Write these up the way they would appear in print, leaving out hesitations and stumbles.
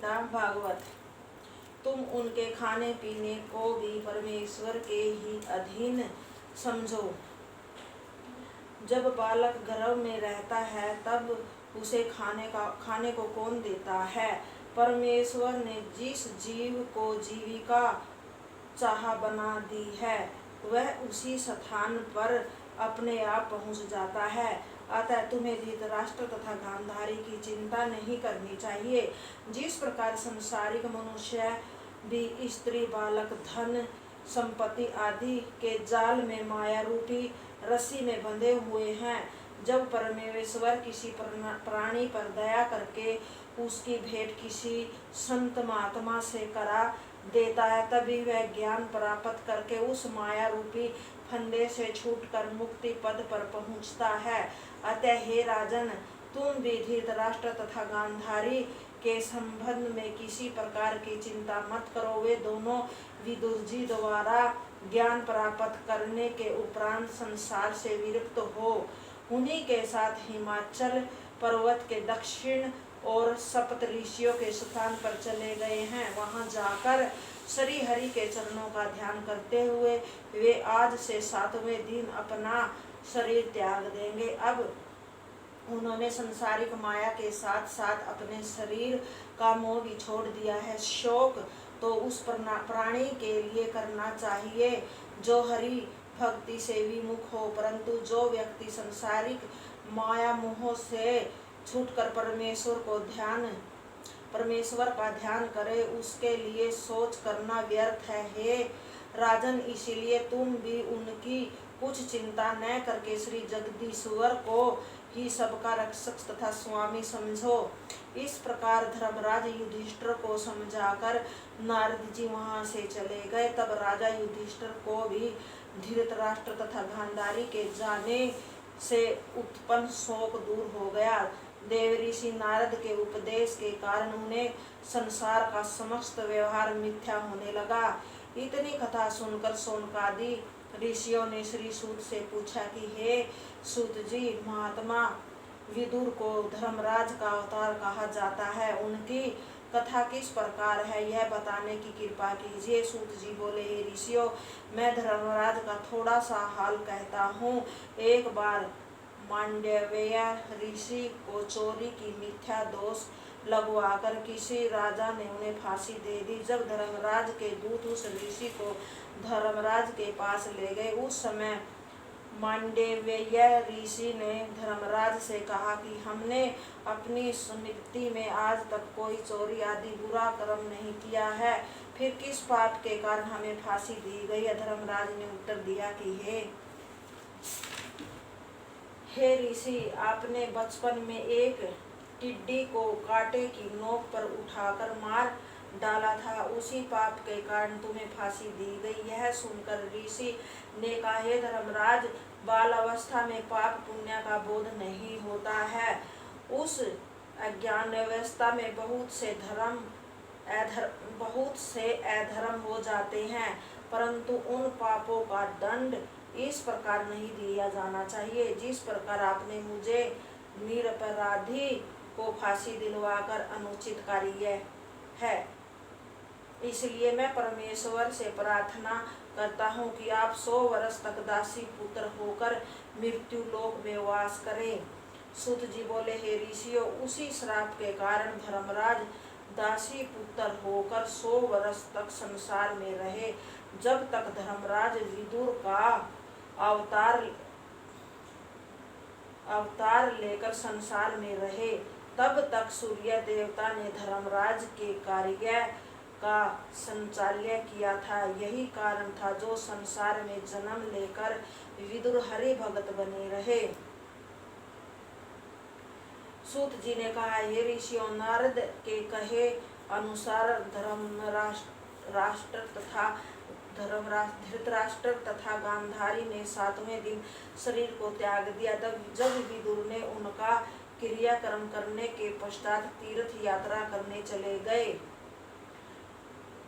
संहिता भागवत। तुम उनके खाने पीने को भी परमेश्वर के ही अधीन समझो। जब बालक गर्भ में रहता है तब उसे खाने को कौन देता है? परमेश्वर ने जिस जीव को जीविका चाह बना दी है वह उसी स्थान पर अपने आप पहुंच जाता है। अतः तुम्हें धृतराष्ट्र तथा गांधारी की चिंता नहीं करनी चाहिए। जिस प्रकार संसारिक मनुष्य भी स्त्री, बालक, धन, संपत्ति आदि के जाल में माया रूपी रस्सी में बंधे हुए हैं, जब परमेश्वर किसी प्राणी पर दया करके उसकी भेंट किसी संत महात्मा से करा देता है, तभी वह ज्ञान प्राप्त करके उस माया रूपी फंदे से छूटकर मुक्ति पद पर पहुंचता है। अतः हे राजन, तुम भी धृतराष्ट्र तथा गांधारी के संबंध में किसी प्रकार की चिंता मत करो। वे दोनों विदुर जी द्वारा ज्ञान प्राप्त करने के उपरांत संसार से विरक्त हो उन्हीं के साथ हिमाचल पर्वत के दक्षिण और सप्त ऋषियों के स्थान पर चले गए हैं। वहां जाकर श्री हरि के चरणों का ध्यान करते हुए वे आज से 7वें दिन अपना शरीर त्याग देंगे। अब उन्होंने संसारिक माया के साथ साथ अपने शरीर का मोह भी छोड़ दिया है। शोक तो उस प्राणी के लिए करना चाहिए जो हरि भक्ति से विमुख हो, परंतु जो व्यक्ति संसारिक माया मोह से छूटकर परमेश्वर का ध्यान करे उसके लिए सोच करना व्यर्थ है। हे राजन, इसीलिए तुम भी उनकी कुछ चिंता न करके श्री जगदीश्वर को ही सबका रक्षक तथा स्वामी समझो। इस प्रकार धर्मराज युधिष्ठिर को समझाकर नारद जी वहां से चले गए। तब राजा युधिष्ठिर को भी धृतराष्ट्र तथा गांधारी के जाने से उत्पन्न शोक दूर हो गया। देवऋषि नारद के उपदेश के कारण उन्हें संसार का समस्त व्यवहार मिथ्या होने लगा। इतनी कथा सुनकर शौनकादि ऋषियों ने श्री सूत से पूछा कि हे सूत जी, महात्मा विदुर को धर्मराज का अवतार कहा जाता है, उनकी कथा किस प्रकार है यह बताने की कृपा कीजिए। सूत जी बोले, हे ऋषियों, मैं धर्मराज का थोड़ा सा हाल कहता हूँ। एक बार मांडव्य ऋषि को चोरी की मिथ्या दोष लगवाकर किसी राजा ने उन्हें फांसी दे दी। जब धर्मराज के दूत उस ऋषि को धर्मराज के पास ले गए, उस समय मांडव्य ऋषि ने धर्मराज से कहा कि हमने अपनी स्मृति में आज तक कोई चोरी आदि बुरा कर्म नहीं किया है, फिर किस पाप के कारण हमें फांसी दी गई। धर्मराज ने उत्तर दिया कि हे ऋषि, आपने बचपन में एक टिड्डी को कांटे की नोक पर उठाकर मार डाला था, उसी पाप के कारण तुम्हें फांसी दी गई। यह सुनकर ऋषि ने कहा, हे धर्मराज, बाल अवस्था में पाप पुण्य का बोध नहीं होता है। उस अज्ञान अवस्था में बहुत से अधर्म हो जाते हैं, परंतु उन पापों का दंड इस प्रकार नहीं दिया जाना चाहिए जिस प्रकार आपने मुझे निरपराधी को फांसी दिलवाकर अनुचित कार्य है। इसलिए मैं परमेश्वर से प्रार्थना करता हूँ कि आप 100 वर्ष तक दासी पुत्र होकर मृत्यु लोक में वास करें। सूत जी बोले, हे ऋषियों, उसी श्राप के कारण धर्मराज दासी पुत्र होकर 100 वर्ष तक संसार में रहे। जब तक धर्मराज विदुर का अवतार लेकर संसार में रहे, तब तक सूर्य देवता ने धर्मराज के कार्य का संचाल्य किया था। यही कारण था जो संसार में जन्म लेकर विदुर हरि भगत बने रहे। सूत जी ने कहा, हे ऋषियों, नारद के कहे अनुसार धृतराष्ट्र तथा गांधारी ने 7वें दिन शरीर को त्याग दिया। जब विदुर ने उनका क्रियाकर्म करने के पश्चात तीर्थ यात्रा करने चले गए।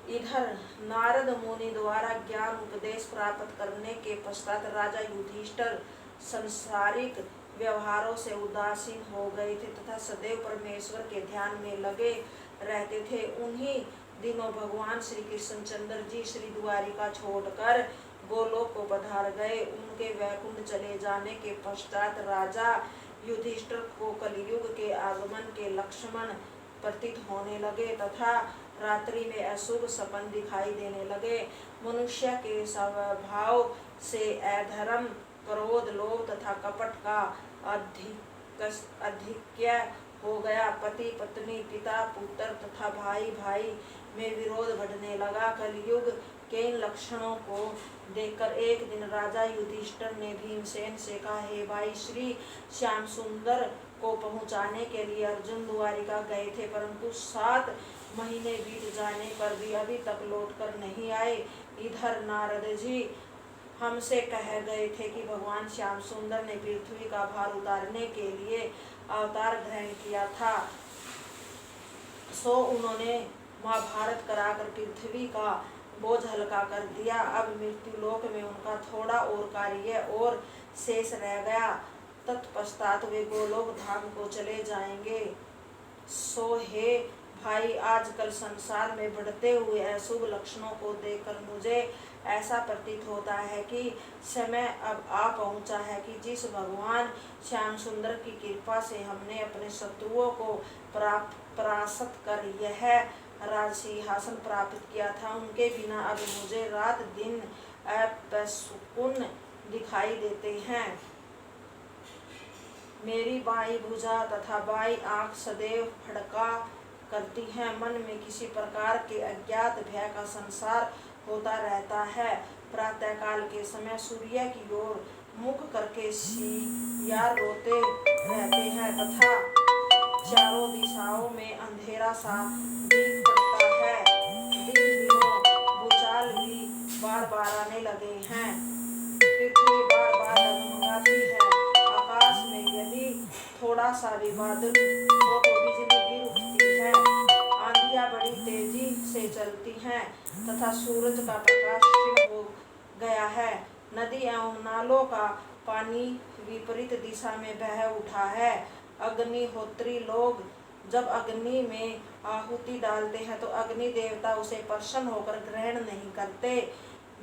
इधर नारद मुनि द्वारा ज्ञान उपदेश प्राप्त करने के पश्चात राजा युधिष्ठिर संसारिक व्यवहारों से उदासीन हो गए थे तथा सदैव परमेश्वर के ध्यान में लगे रहते थे। उन्हीं दिनों भगवान श्री कृष्णचंद्र जी श्री द्वारिका छोड़कर गोलोक को पधार गए। उनके वैकुंठ चले जाने के पश्चात राजा युधिष्ठिर को कलियुग के आगमन के लक्षण प्रतीत होने लगे तथा रात्रि में अशुभ सपन दिखाई देने लगे। मनुष्य के स्वभाव से अधर्म, क्रोध, लोभ तथा कपट का अधिक्य हो गया। पति पत्नी, पिता पुत्र तथा भाई भाई में विरोध बढ़ने लगा। कलयुग के इन लक्षणों को देखकर एक दिन राजा युधिष्ठिर ने भीमसेन से कहा, हे भाई, श्री श्याम सुंदर को पहुंचाने के लिए अर्जुन द्वारिका गए थे, परंतु 7 महीने बीत जाने पर भी अभी तक लौटकर नहीं आए। इधर नारद जी हमसे कह गए थे कि भगवान श्याम सुंदर ने पृथ्वी का भार उतारने के लिए अवतार ग्रहण किया था, सो उन्होंने महाभारत कराकर पृथ्वी का बोझ हल्का कर दिया। अब मृत्युलोक में उनका थोड़ा और कार्य और शेष रह गया। तत्पश्चात वे गोलोक धाम को चले जाएंगे। सो हे भाई, आजकल संसार में बढ़ते हुए अशुभ लक्षणों को देखकर मुझे ऐसा प्रतीत होता है कि समय अब आ पहुंचा है कि जिस भगवान श्याम सुंदर की कृपा से हमने अपने शत्रुओं को परास्त कर यह राज सिंहासन प्राप्त किया था, उनके बिना अब मुझे रात दिन अपशकुन दिखाई देते हैं। मेरी बाई भुजा तथा बाई आंख सदैव फड़का करती हैं। मन में किसी प्रकार के अज्ञात भय का संसार होता रहता है। प्रातःकाल के समय सूर्य की ओर मुख करके सियार रोते रहते हैं तथा चारों दिशाओं में अंधेरा सा दिख पड़ता है। दिन दिनों भूचाल भी बार बार आने लगे हैं। पृथ्वी बार बार डगमगाती है। आकाश में यदि थोड़ा सा भी बादल हो तो बिजली गिर उठती है। आंधियां बड़ी तेजी से चलती हैं तथा सूरज का प्रकाश क्षीण हो गया है। नदी एवं नालों का पानी विपरीत दिशा में बह उठा है। अग्निहोत्री लोग जब अग्नि में आहुति डालते हैं तो अग्नि देवता उसे प्रसन्न होकर ग्रहण नहीं करते।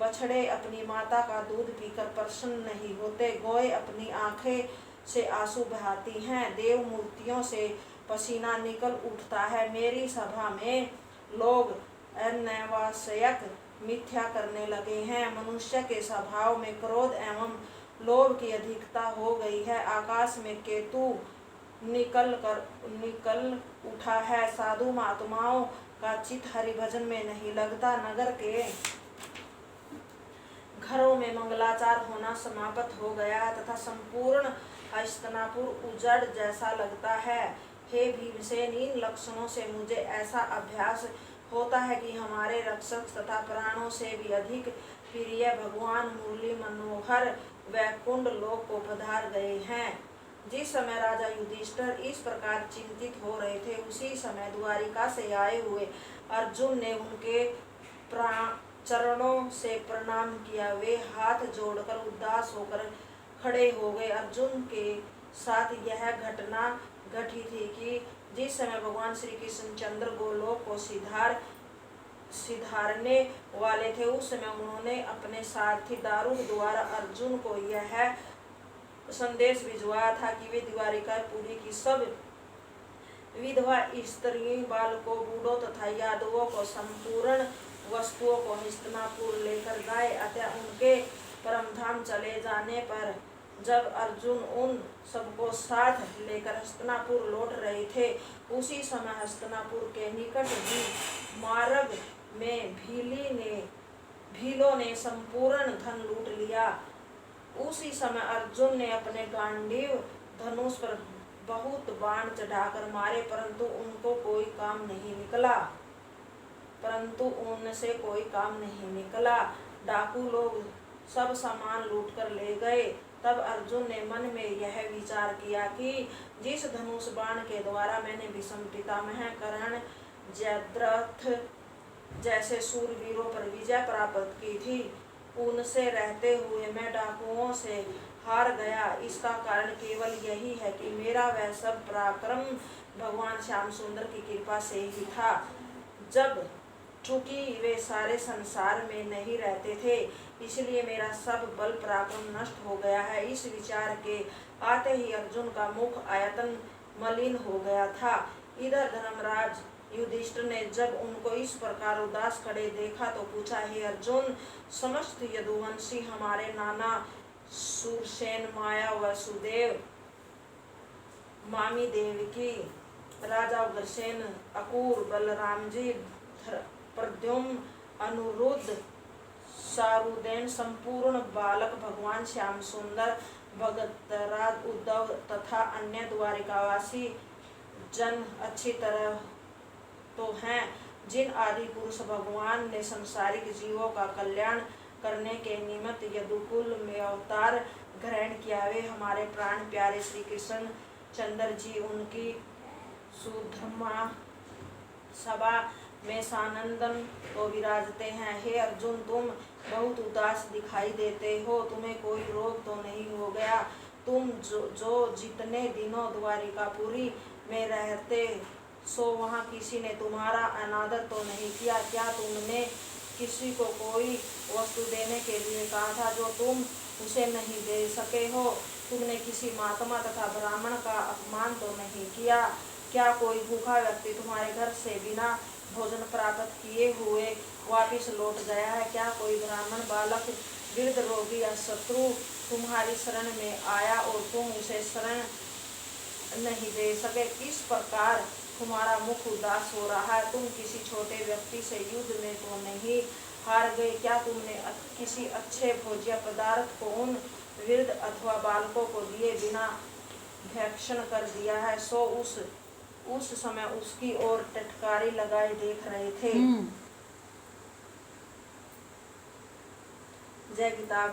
बछड़े अपनी माता का दूध पीकर प्रसन्न नहीं होते। गाय अपनी आंखें से आंसू बहाती हैं। देव मूर्तियों से पसीना निकल उठता है। मेरी सभा में लोग अनावश्यक मिथ्या करने लगे हैं। मनुष्य के स्वभाव में क्रोध एवं लोभ की अधिकता हो गई है। आकाश में केतु निकल उठा है। साधु महात्माओं का चित्त हरिभजन में नहीं लगता। नगर के घरों में मंगलाचार होना समाप्त हो गया है तथा संपूर्ण हस्तिनापुर उजड़ जैसा लगता है। हे भीमसेन, इन लक्षणों से मुझे ऐसा अभ्यास होता है कि हमारे रक्षक तथा प्राणों से भी अधिक प्रिय भगवान मुरली मनोहर वैकुंठ लोक को पधार गए हैं। जिस समय राजा युधिष्ठिर इस प्रकार चिंतित हो रहे थे, उसी समय द्वारिका से आए हुए अर्जुन ने उनके चरणों से प्रणाम किया। वे हाथ जोड़कर उदास होकर खड़े हो गए। अर्जुन के साथ यह घटना घटी थी कि जिस समय भगवान श्री कृष्णचंद्र गोलोक को सिधारने वाले थे, उस समय उन्होंने अपने सारथी दारुक द्वारा अर्जुन को यह संदेश भिजवाया था कि वे द्वारिकापुरी की सब विधवा स्त्रियों, बालकों, बूढ़ों तथा यादवों को संपूर्ण वस्तुओं को हस्तिनापुर लेकर गए। अतः उनके परमधाम चले जाने पर जब अर्जुन उन सबको साथ लेकर हस्तिनापुर लौट रहे थे, उसी समय हस्तिनापुर के निकट ही मार्ग में भीलों ने संपूर्ण धन लूट लिया। उसी समय अर्जुन ने अपने गांडीव धनुष पर बहुत बाण चढ़ाकर मारे, परंतु उनसे कोई काम नहीं निकला। डाकू लोग सब सामान लूटकर ले गए। तब अर्जुन ने मन में यह विचार किया कि जिस धनुष बाण के द्वारा मैंने भीष्म पितामह, कर्ण, जयद्रथ जैसे शूरवीरों पर विजय प्राप्त की थी, उनसे रहते हुए मैं डाकुओं से हार गया। इसका कारण केवल यही है कि मेरा वह सब पराक्रम भगवान श्याम सुंदर की कृपा से ही था। जब चूंकि वे सारे संसार में नहीं रहते थे, इसलिए मेरा सब बल पराक्रम नष्ट हो गया है। इस विचार के आते ही अर्जुन का मुख आयतन मलिन हो गया था। इधर धर्मराज युधिष्ठिर ने जब उनको इस प्रकार उदास खड़े देखा तो पूछा, हे अर्जुन, समस्त यदुवंशी हमारे नाना शूरसेन, माया वसुदेव, मामी देवकी, राजा उग्रसेन, अकूर, बलराम जी, प्रद्युम्न, अनिरुद्ध, सारुदेन, संपूर्ण बालक भगवान श्याम सुंदर, भगतराज उद्धव तथा अन्य द्वारिकावासी जन अच्छी तरह तो हैं, जिन आदि पुरुष भगवान ने संसारिक जीवों का कल्याण करने के निमित्त यदुकुल में अवतार ग्रहण किया, वे हमारे प्राण प्यारे श्री कृष्ण चंद्र जी उनकी सुधर्मा सभा में सानंदन तो विराजते हैं। हे अर्जुन, तुम बहुत उदास दिखाई देते हो, तुम्हें कोई रोग तो नहीं हो गया? तुम जो जितने दिनों द्वारिकापुरी में रहते सो वहाँ किसी ने तुम्हारा अनादर तो नहीं किया? क्या तुमने किसी को कोई वस्तु देने के लिए कहा था जो तुम उसे नहीं दे सके हो? तुमने किसी महात्मा तथा ब्राह्मण का अपमान तो नहीं किया? क्या कोई भूखा व्यक्ति तुम्हारे घर से बिना भोजन प्राप्त किए हुए वापिस लौट गया है? क्या कोई ब्राह्मण बालक, वृद्ध, रोगी या शत्रु तुम्हारी शरण में आया और तुम उसे शरण नहीं दे सके? किस प्रकार तुम्हारा मुख उदास हो रहा है? तुम किसी छोटे व्यक्ति से युद्ध में तो नहीं हार गए? क्या तुमने किसी अच्छे भोज्य पदार्थ को उन वृद्ध अथवा बालकों को दिए बिना भक्षण कर दिया है? सो उस समय उसकी ओर टटकारी लगाए देख रहे थे। जय गीता।